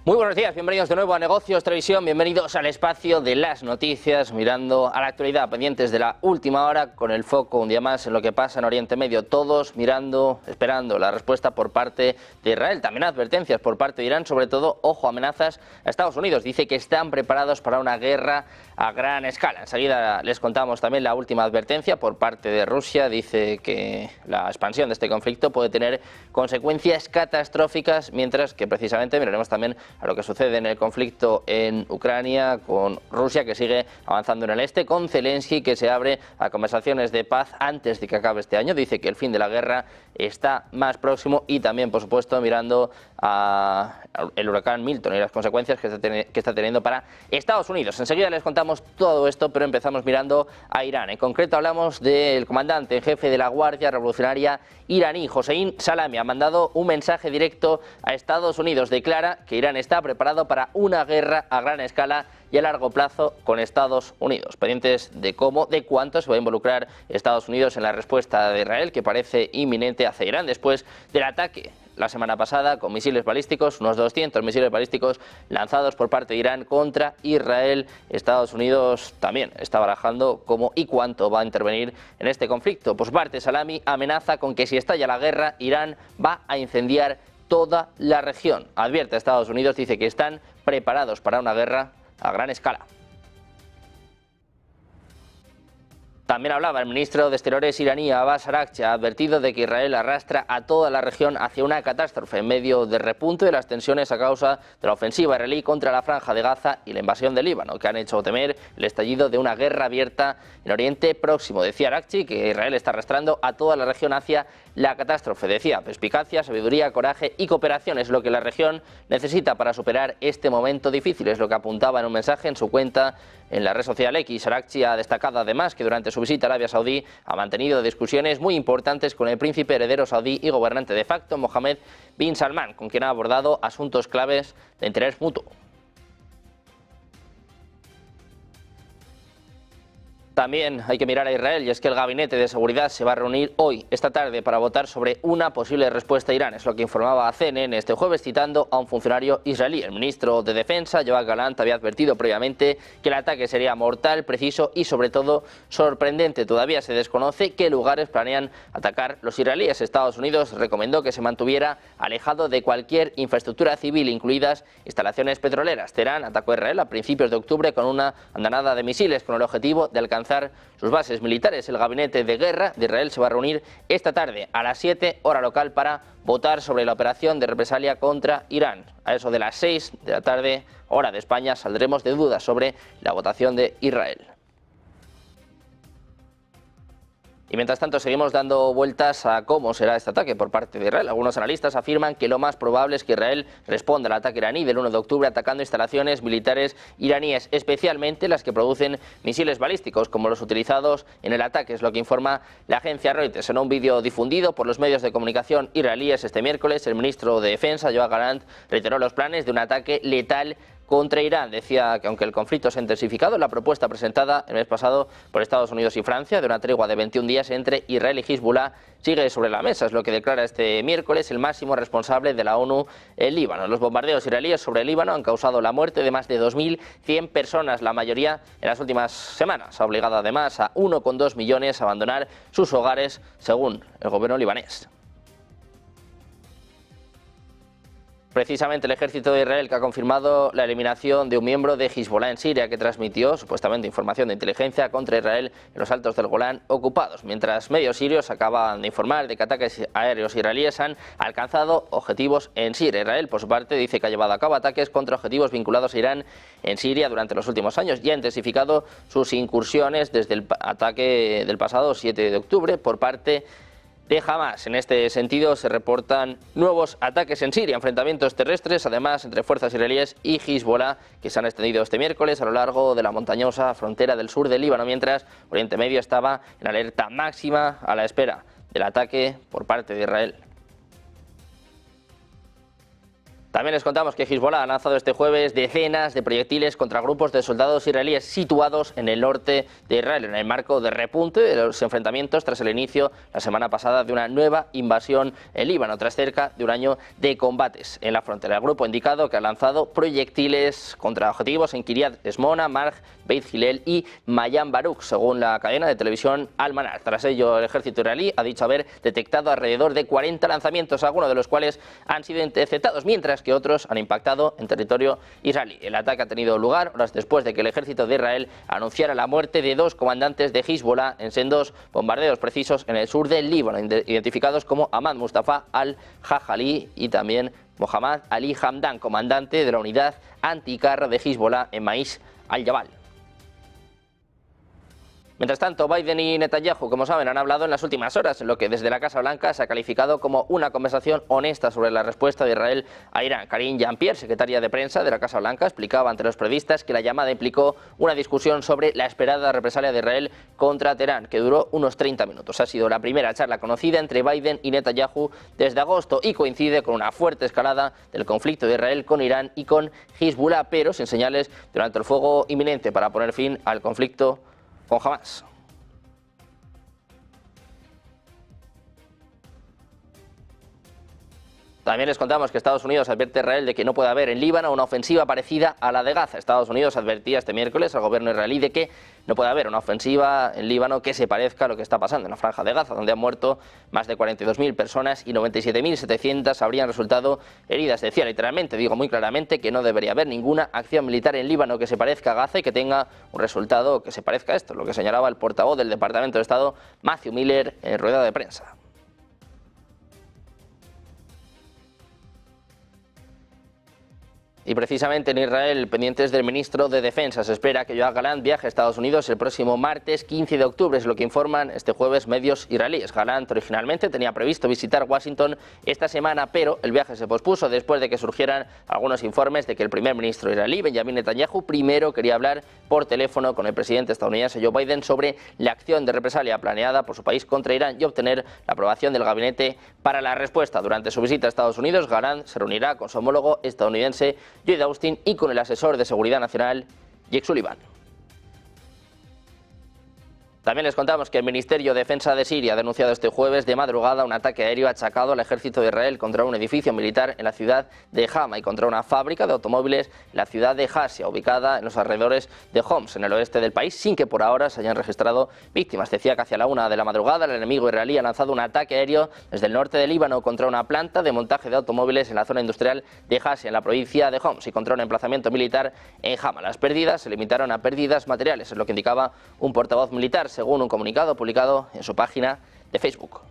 Muy buenos días, bienvenidos de nuevo a Negocios Televisión, bienvenidos al espacio de las noticias, mirando a la actualidad, pendientes de la última hora, con el foco un día más en lo que pasa en Oriente Medio, todos mirando, esperando la respuesta por parte de Israel, también advertencias por parte de Irán, sobre todo, ojo, amenazas a Estados Unidos, dice que están preparados para una guerra a gran escala. Enseguida les contamos también la última advertencia por parte de Rusia, dice que la expansión de este conflicto puede tener consecuencias catastróficas, mientras que precisamente miraremos también a lo que sucede en el conflicto en Ucrania, con Rusia que sigue avanzando en el este, con Zelensky que se abre a conversaciones de paz antes de que acabe este año, dice que el fin de la guerra está más próximo, y también, por supuesto, mirando a el huracán Milton y las consecuencias que está teniendo para Estados Unidos. Enseguida les contamos todo esto, pero empezamos mirando a Irán. En concreto hablamos del comandante en jefe de la Guardia Revolucionaria iraní, Hossein Salami. Ha mandado un mensaje directo a Estados Unidos. Declara que Irán está preparado para una guerra a gran escala y a largo plazo con Estados Unidos. Pendientes de cómo, de cuánto se va a involucrar Estados Unidos en la respuesta de Israel, que parece inminente hacia Irán después del ataque la semana pasada con misiles balísticos, unos 200 misiles balísticos lanzados por parte de Irán contra Israel. Estados Unidos también está barajando cómo y cuánto va a intervenir en este conflicto. Por su parte, Salami amenaza con que si estalla la guerra, Irán va a incendiar toda la región. Advierte a Estados Unidos, dice que están preparados para una guerra a gran escala. También hablaba el ministro de Exteriores iraní, Abbas Araghchi, ha advertido de que Israel arrastra a toda la región hacia una catástrofe en medio del repunte de las tensiones a causa de la ofensiva israelí contra la Franja de Gaza y la invasión del Líbano, que han hecho temer el estallido de una guerra abierta en Oriente Próximo. Decía Araghchi que Israel está arrastrando a toda la región hacia la catástrofe. Decía, perspicacia, sabiduría, coraje y cooperación es lo que la región necesita para superar este momento difícil, es lo que apuntaba en un mensaje en su cuenta en la red social X. Araghchi ha destacado además que durante su visita a Arabia Saudí ha mantenido discusiones muy importantes con el príncipe heredero saudí y gobernante de facto, Mohammed bin Salman, con quien ha abordado asuntos claves de interés mutuo. También hay que mirar a Israel, y es que el Gabinete de Seguridad se va a reunir hoy, esta tarde, para votar sobre una posible respuesta a Irán. Es lo que informaba a CNN este jueves, citando a un funcionario israelí. El ministro de Defensa, Yoav Gallant, había advertido previamente que el ataque sería mortal, preciso y, sobre todo, sorprendente. Todavía se desconoce qué lugares planean atacar los israelíes. Estados Unidos recomendó que se mantuviera alejado de cualquier infraestructura civil, incluidas instalaciones petroleras. Teherán atacó a Israel a principios de octubre con una andanada de misiles con el objetivo de alcanzar sus bases militares. El gabinete de guerra de Israel se va a reunir esta tarde a las 7 hora local para votar sobre la operación de represalia contra Irán. A eso de las 6 de la tarde, hora de España, saldremos de dudas sobre la votación de Israel. Y mientras tanto seguimos dando vueltas a cómo será este ataque por parte de Israel. Algunos analistas afirman que lo más probable es que Israel responda al ataque iraní del 1 de octubre atacando instalaciones militares iraníes, especialmente las que producen misiles balísticos, como los utilizados en el ataque, es lo que informa la agencia Reuters. En un vídeo difundido por los medios de comunicación israelíes este miércoles, el ministro de Defensa, Yoav Gallant, reiteró los planes de un ataque letal contra Irán. Decía que aunque el conflicto se ha intensificado, la propuesta presentada el mes pasado por Estados Unidos y Francia de una tregua de 21 días entre Israel y Hezbollah sigue sobre la mesa, es lo que declara este miércoles el máximo responsable de la ONU en Líbano. Los bombardeos israelíes sobre el Líbano han causado la muerte de más de 2.100 personas, la mayoría en las últimas semanas. Ha obligado además a 1,2 millones a abandonar sus hogares, según el gobierno libanés. Precisamente el ejército de Israel, que ha confirmado la eliminación de un miembro de Hezbollah en Siria, que transmitió supuestamente información de inteligencia contra Israel en los altos del Golán ocupados, mientras medios sirios acaban de informar de que ataques aéreos israelíes han alcanzado objetivos en Siria. Israel, por su parte, dice que ha llevado a cabo ataques contra objetivos vinculados a Irán en Siria durante los últimos años y ha intensificado sus incursiones desde el ataque del pasado 7 de octubre por parte de Hamas. En este sentido se reportan nuevos ataques en Siria, enfrentamientos terrestres, además entre fuerzas israelíes y Hezbollah, que se han extendido este miércoles a lo largo de la montañosa frontera del sur del Líbano, mientras Oriente Medio estaba en alerta máxima a la espera del ataque por parte de Israel. También les contamos que Hezbollah ha lanzado este jueves decenas de proyectiles contra grupos de soldados israelíes situados en el norte de Israel, en el marco de repunte de los enfrentamientos tras el inicio la semana pasada de una nueva invasión en Líbano, tras cerca de un año de combates en la frontera. El grupo ha indicado que ha lanzado proyectiles contra objetivos en Kiryat Shmona, Marj, Beit Hillel y Mayan Baruch, según la cadena de televisión Al-Manar. Tras ello, el ejército israelí ha dicho haber detectado alrededor de 40 lanzamientos, algunos de los cuales han sido interceptados, mientras que otros han impactado en territorio israelí. El ataque ha tenido lugar horas después de que el ejército de Israel anunciara la muerte de 2 comandantes de Hezbollah en sendos bombardeos precisos en el sur del Líbano, identificados como Ahmad Mustafa al-Jajali y también Mohammad Ali Hamdan, comandante de la unidad anticarro de Hezbollah en Maïs al-Jabal. Mientras tanto, Biden y Netanyahu, como saben, han hablado en las últimas horas, en lo que desde la Casa Blanca se ha calificado como una conversación honesta sobre la respuesta de Israel a Irán. Karine Jean-Pierre, secretaria de prensa de la Casa Blanca, explicaba ante los periodistas que la llamada implicó una discusión sobre la esperada represalia de Israel contra Teherán, que duró unos 30 minutos. Ha sido la primera charla conocida entre Biden y Netanyahu desde agosto y coincide con una fuerte escalada del conflicto de Israel con Irán y con Hezbollah, pero sin señales de un alto el fuego inminente para poner fin al conflicto con Hamas. También les contamos que Estados Unidos advierte a Israel de que no puede haber en Líbano una ofensiva parecida a la de Gaza. Estados Unidos advertía este miércoles al gobierno israelí de que no puede haber una ofensiva en Líbano que se parezca a lo que está pasando en la franja de Gaza, donde han muerto más de 42.000 personas y 97.700 habrían resultado heridas. Decía literalmente, digo muy claramente, que no debería haber ninguna acción militar en Líbano que se parezca a Gaza y que tenga un resultado que se parezca a esto, lo que señalaba el portavoz del Departamento de Estado, Matthew Miller, en rueda de prensa. Y precisamente en Israel, pendientes del ministro de Defensa, se espera que Yoav Gallant viaje a Estados Unidos el próximo martes 15 de octubre, es lo que informan este jueves medios israelíes. Gallant originalmente tenía previsto visitar Washington esta semana, pero el viaje se pospuso después de que surgieran algunos informes de que el primer ministro israelí, Benjamin Netanyahu, primero quería hablar por teléfono con el presidente estadounidense Joe Biden sobre la acción de represalia planeada por su país contra Irán y obtener la aprobación del gabinete para la respuesta. Durante su visita a Estados Unidos, Gallant se reunirá con su homólogo estadounidense Lloyd Austin y con el asesor de Seguridad Nacional, Jake Sullivan. También les contamos que el Ministerio de Defensa de Siria ha denunciado este jueves de madrugada un ataque aéreo achacado al ejército de Israel contra un edificio militar en la ciudad de Hama y contra una fábrica de automóviles en la ciudad de Hasia, ubicada en los alrededores de Homs, en el oeste del país, sin que por ahora se hayan registrado víctimas. Decía que hacia la 1 de la madrugada el enemigo israelí ha lanzado un ataque aéreo desde el norte del Líbano contra una planta de montaje de automóviles en la zona industrial de Hasia, en la provincia de Homs, y contra un emplazamiento militar en Hama. Las pérdidas se limitaron a pérdidas materiales, es lo que indicaba un portavoz militar, según un comunicado publicado en su página de Facebook.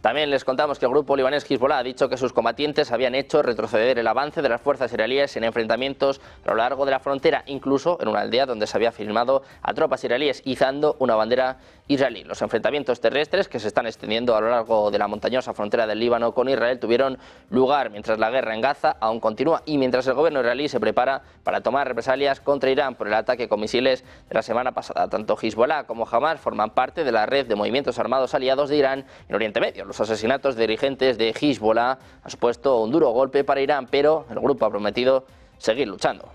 También les contamos que el grupo libanés Hezbollah ha dicho que sus combatientes habían hecho retroceder el avance de las fuerzas israelíes en enfrentamientos a lo largo de la frontera, incluso en una aldea donde se había filmado a tropas israelíes izando una bandera israelí. Los enfrentamientos terrestres que se están extendiendo a lo largo de la montañosa frontera del Líbano con Israel tuvieron lugar mientras la guerra en Gaza aún continúa y mientras el gobierno israelí se prepara para tomar represalias contra Irán por el ataque con misiles de la semana pasada. Tanto Hezbollah como Hamas forman parte de la red de movimientos armados aliados de Irán en Oriente Medio. Los asesinatos de dirigentes de Hezbollah han supuesto un duro golpe para Irán, pero el grupo ha prometido seguir luchando.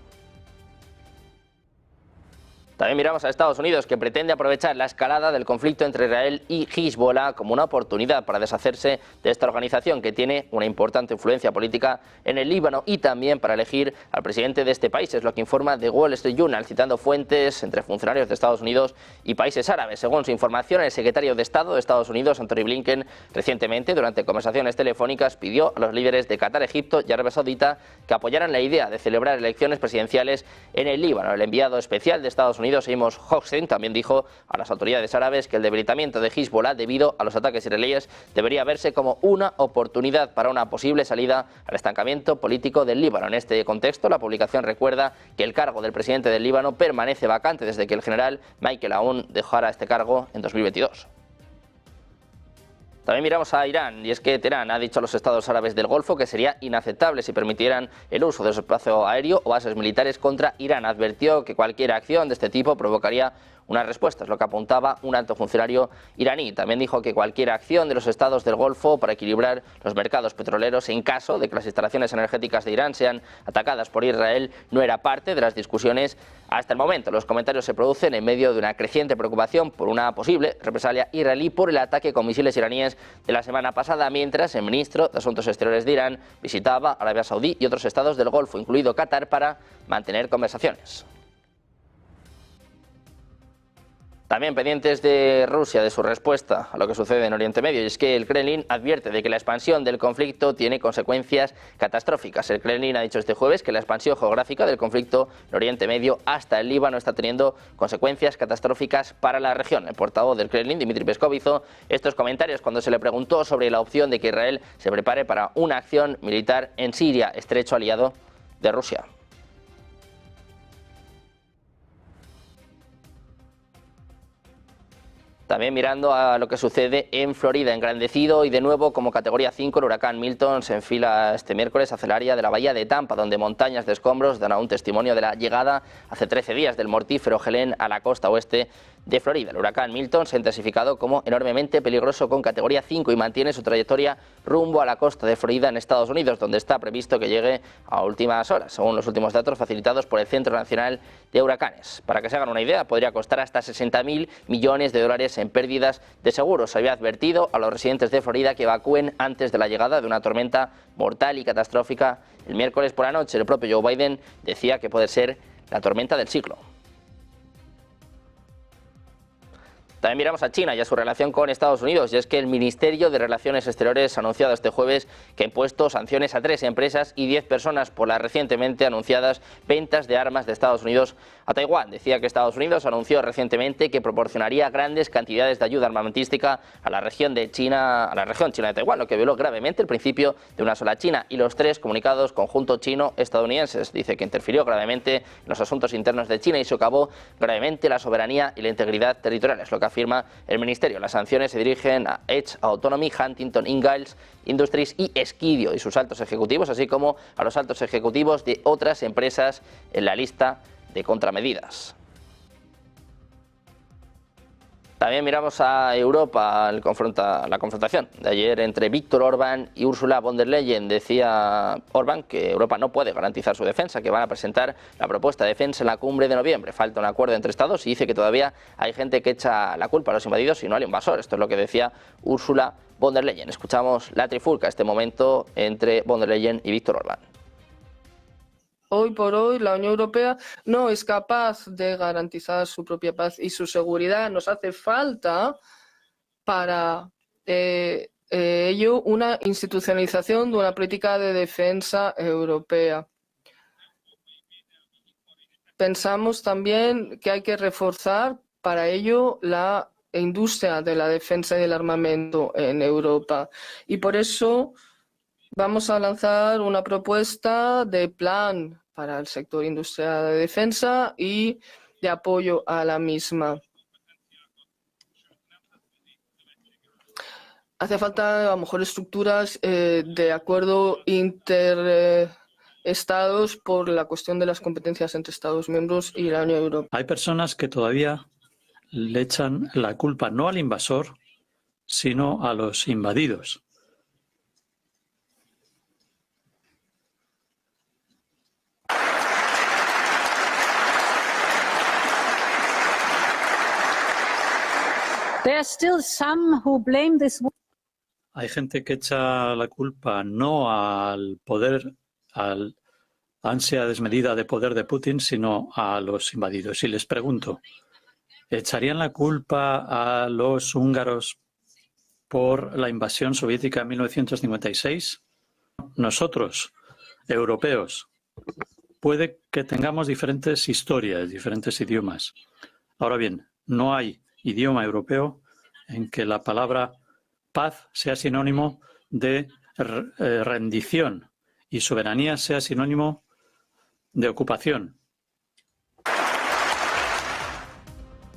También miramos a Estados Unidos, que pretende aprovechar la escalada del conflicto entre Israel y Hezbollah como una oportunidad para deshacerse de esta organización que tiene una importante influencia política en el Líbano y también para elegir al presidente de este país. Es lo que informa The Wall Street Journal, citando fuentes entre funcionarios de Estados Unidos y países árabes. Según su información, el secretario de Estado de Estados Unidos, Antony Blinken, recientemente, durante conversaciones telefónicas, pidió a los líderes de Qatar, Egipto y Arabia Saudita que apoyaran la idea de celebrar elecciones presidenciales en el Líbano. El enviado especial de Estados Unidos, Amos Hochstein, también dijo a las autoridades árabes que el debilitamiento de Hezbollah debido a los ataques israelíes debería verse como una oportunidad para una posible salida al estancamiento político del Líbano. En este contexto, la publicación recuerda que el cargo del presidente del Líbano permanece vacante desde que el general Michael Aoun dejara este cargo en 2022. También miramos a Irán, y es que Teherán ha dicho a los estados árabes del Golfo que sería inaceptable si permitieran el uso de su espacio aéreo o bases militares contra Irán. Advirtió que cualquier acción de este tipo provocaría una respuesta, es lo que apuntaba un alto funcionario iraní. También dijo que cualquier acción de los estados del Golfo para equilibrar los mercados petroleros en caso de que las instalaciones energéticas de Irán sean atacadas por Israel no era parte de las discusiones hasta el momento. Los comentarios se producen en medio de una creciente preocupación por una posible represalia israelí por el ataque con misiles iraníes de la semana pasada, mientras el ministro de Asuntos Exteriores de Irán visitaba Arabia Saudí y otros estados del Golfo, incluido Qatar, para mantener conversaciones. También pendientes de Rusia, de su respuesta a lo que sucede en Oriente Medio, y es que el Kremlin advierte de que la expansión del conflicto tiene consecuencias catastróficas. El Kremlin ha dicho este jueves que la expansión geográfica del conflicto en Oriente Medio hasta el Líbano está teniendo consecuencias catastróficas para la región. El portavoz del Kremlin, Dmitry Peskov, hizo estos comentarios cuando se le preguntó sobre la opción de que Israel se prepare para una acción militar en Siria, estrecho aliado de Rusia. También mirando a lo que sucede en Florida, engrandecido y de nuevo como categoría 5, el huracán Milton se enfila este miércoles hacia el área de la bahía de Tampa, donde montañas de escombros dan aún testimonio de la llegada hace 13 días del mortífero Helene a la costa oeste de Florida. El huracán Milton se ha intensificado como enormemente peligroso con categoría 5 y mantiene su trayectoria rumbo a la costa de Florida en Estados Unidos, donde está previsto que llegue a últimas horas, según los últimos datos facilitados por el Centro Nacional de Huracanes. Para que se hagan una idea, podría costar hasta 60.000 millones de dólares en pérdidas de seguros. Se había advertido a los residentes de Florida que evacúen antes de la llegada de una tormenta mortal y catastrófica. El miércoles por la noche, el propio Joe Biden decía que puede ser la tormenta del siglo. También miramos a China y a su relación con Estados Unidos, y es que el Ministerio de Relaciones Exteriores ha anunciado este jueves que ha impuesto sanciones a 3 empresas y 10 personas por las recientemente anunciadas ventas de armas de Estados Unidos a Taiwán. Decía que Estados Unidos anunció recientemente que proporcionaría grandes cantidades de ayuda armamentística a la región china de Taiwán, lo que violó gravemente el principio de una sola China y los 3 comunicados conjunto chino-estadounidenses. Dice que interfirió gravemente en los asuntos internos de China y socavó gravemente la soberanía y la integridad territorial, es lo que afirma el Ministerio. Las sanciones se dirigen a Edge Autonomy, Huntington Ingalls Industries y Esquidio y sus altos ejecutivos, así como a los altos ejecutivos de otras empresas en la lista de contramedidas. También miramos a Europa, la confrontación de ayer entre Viktor Orbán y Ursula von der Leyen. Decía Orbán que Europa no puede garantizar su defensa, que van a presentar la propuesta de defensa en la cumbre de noviembre. Falta un acuerdo entre Estados y dice que todavía hay gente que echa la culpa a los invadidos y no al invasor. Esto es lo que decía Ursula von der Leyen. Escuchamos la trifulca este momento entre von der Leyen y Viktor Orbán. Hoy por hoy la Unión Europea no es capaz de garantizar su propia paz y su seguridad. Nos hace falta para ello una institucionalización de una política de defensa europea. Pensamos también que hay que reforzar para ello la industria de la defensa y del armamento en Europa. Y por eso vamos a lanzar una propuesta de plan para el sector industrial de defensa y de apoyo a la misma. Hace falta a lo mejor estructuras de acuerdo interestados por la cuestión de las competencias entre Estados miembros y la Unión Europea. Hay personas que todavía le echan la culpa no al invasor, sino a los invadidos. Hay gente que echa la culpa no al poder, al ansia desmedida de poder de Putin, sino a los invadidos. Y les pregunto, ¿echarían la culpa a los húngaros por la invasión soviética en 1956? Nosotros, europeos, puede que tengamos diferentes historias, diferentes idiomas. Ahora bien, no hay idioma europeo en que la palabra paz sea sinónimo de rendición y soberanía sea sinónimo de ocupación.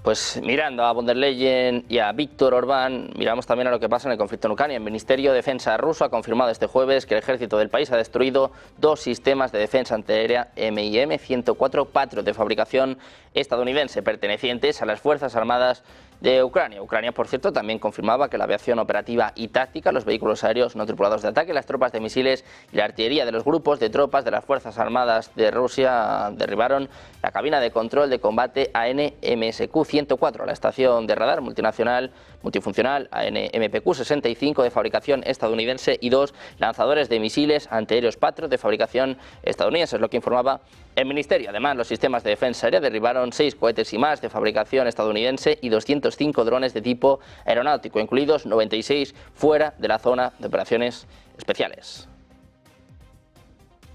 Pues mirando a von der Leyen y a Víctor Orbán, miramos también a lo que pasa en el conflicto en Ucrania. El Ministerio de Defensa ruso ha confirmado este jueves que el ejército del país ha destruido 2 sistemas de defensa antiaérea MIM-104 Patriot de fabricación estadounidense pertenecientes a las Fuerzas Armadas de Ucrania. Ucrania, por cierto, también confirmaba que la aviación operativa y táctica, los vehículos aéreos no tripulados de ataque, las tropas de misiles y la artillería de los grupos de tropas de las Fuerzas Armadas de Rusia derribaron la cabina de control de combate AN-MSQ-104, la estación de radar multifuncional AN-MPQ-65 de fabricación estadounidense y 2 lanzadores de misiles antiaéreos Patriot de fabricación estadounidense, es lo que informaba el Ministerio. Además, los sistemas de defensa aérea derribaron 6 cohetes y más de fabricación estadounidense y 205 drones de tipo aeronáutico, incluidos 96 fuera de la zona de operaciones especiales.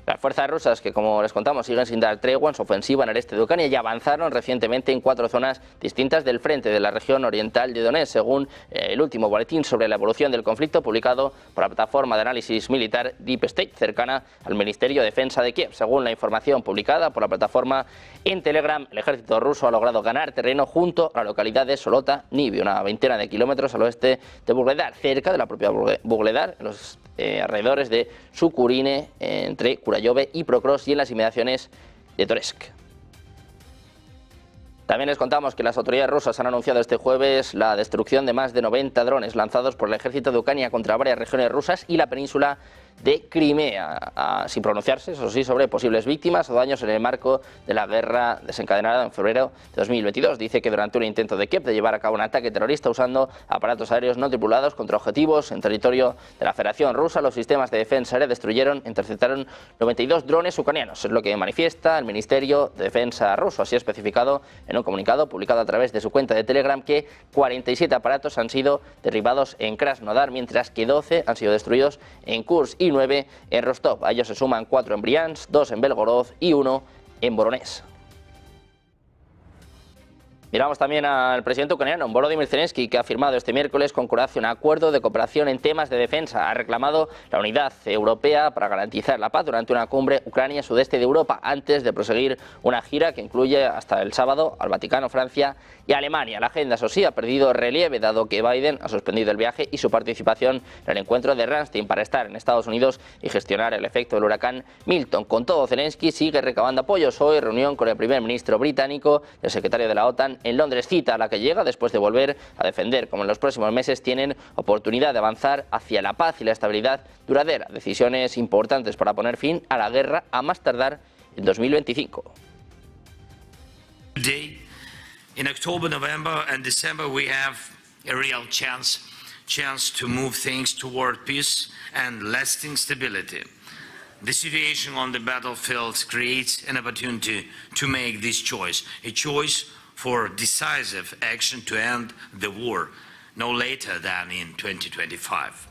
Las fuerzas rusas, que como les contamos siguen sin dar tregua en su ofensiva en el este de Ucrania, ya avanzaron recientemente en 4 zonas distintas del frente de la región oriental de Donetsk, según el último boletín sobre la evolución del conflicto publicado por la plataforma de análisis militar Deep State, cercana al Ministerio de Defensa de Kiev. Según la información publicada por la plataforma en Telegram, el ejército ruso ha logrado ganar terreno junto a la localidad de Solota Nivi, una veintena de kilómetros al oeste de Vuhledar, cerca de la propia Vuhledar, en los alrededores de Sukurine, entre Kurayove y Prokros y en las inmediaciones de Toretsk. También les contamos que las autoridades rusas han anunciado este jueves la destrucción de más de 90 drones lanzados por el ejército de Ucrania contra varias regiones rusas y la península de Crimea, sin pronunciarse, eso sí, sobre posibles víctimas o daños en el marco de la guerra desencadenada en febrero de 2022. Dice que durante un intento de Kiev de llevar a cabo un ataque terrorista usando aparatos aéreos no tripulados contra objetivos en territorio de la Federación Rusa, los sistemas de defensa aérea interceptaron 92 drones ucranianos. Es lo que manifiesta el Ministerio de Defensa ruso. Así ha especificado en un comunicado publicado a través de su cuenta de Telegram que 47 aparatos han sido derribados en Krasnodar, mientras que 12 han sido destruidos en Kursk y 9 en Rostov. A ellos se suman 4 en Briansk, 2 en Belgorod y 1 en Voronezh. Miramos también al presidente ucraniano, Volodymyr Zelensky, que ha firmado este miércoles con Croacia un acuerdo de cooperación en temas de defensa. Ha reclamado la unidad europea para garantizar la paz durante una cumbre Ucrania-Sudeste de Europa, antes de proseguir una gira que incluye hasta el sábado al Vaticano, Francia y Alemania. La agenda, eso sí, ha perdido relieve, dado que Biden ha suspendido el viaje y su participación en el encuentro de Ramstein para estar en Estados Unidos y gestionar el efecto del huracán Milton. Con todo, Zelensky sigue recabando apoyos. Hoy, reunión con el primer ministro británico, el secretario de la OTAN, en Londres, cita a la que llega después de volver a defender como en los próximos meses tienen oportunidad de avanzar hacia la paz y la estabilidad duradera. Decisiones importantes para poner fin a la guerra a más tardar en 2025. Today, in October, November and December, we have a real chance to move things toward peace and lasting stability. The situation on the battlefield creates an opportunity to make this choice, a choice for decisive action to end the war no later than in 2025.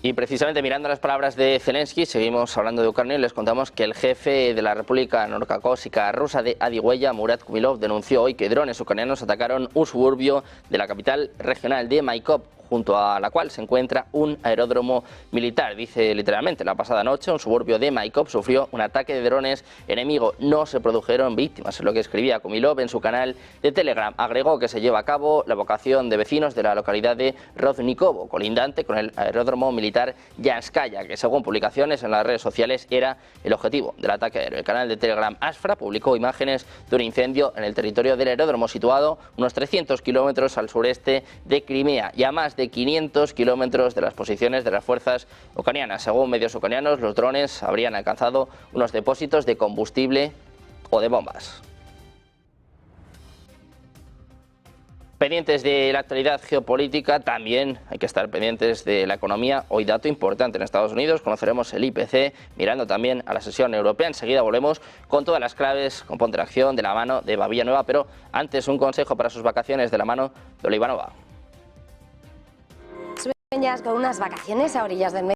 Y precisamente mirando las palabras de Zelensky, seguimos hablando de Ucrania y les contamos que el jefe de la República Norcaucásica rusa de Adihuella, Murat Kumilov, denunció hoy que drones ucranianos atacaron un suburbio de la capital regional de Maikop, junto a la cual se encuentra un aeródromo militar. Dice literalmente, la pasada noche un suburbio de Maikop sufrió un ataque de drones enemigo. No se produjeron víctimas, es lo que escribía Kumilov en su canal de Telegram. Agregó que se lleva a cabo la evacuación de vecinos de la localidad de Roznikovo, colindante con el aeródromo militar Yanskaya, que según publicaciones en las redes sociales era el objetivo del ataque aéreo. El canal de Telegram Asfra publicó imágenes de un incendio en el territorio del aeródromo, situado unos 300 kilómetros al sureste de Crimea y a más de 500 kilómetros de las posiciones de las fuerzas ucranianas. Según medios ucranianos, los drones habrían alcanzado unos depósitos de combustible o de bombas. Pendientes de la actualidad geopolítica, también hay que estar pendientes de la economía. Hoy dato importante en Estados Unidos, conoceremos el IPC, mirando también a la sesión europea. Enseguida volvemos con todas las claves, con Ponte en Acción, de la mano de Eva Villanueva, pero antes un consejo para sus vacaciones de la mano de Olivanova. Sueñas con unas vacaciones a orillas del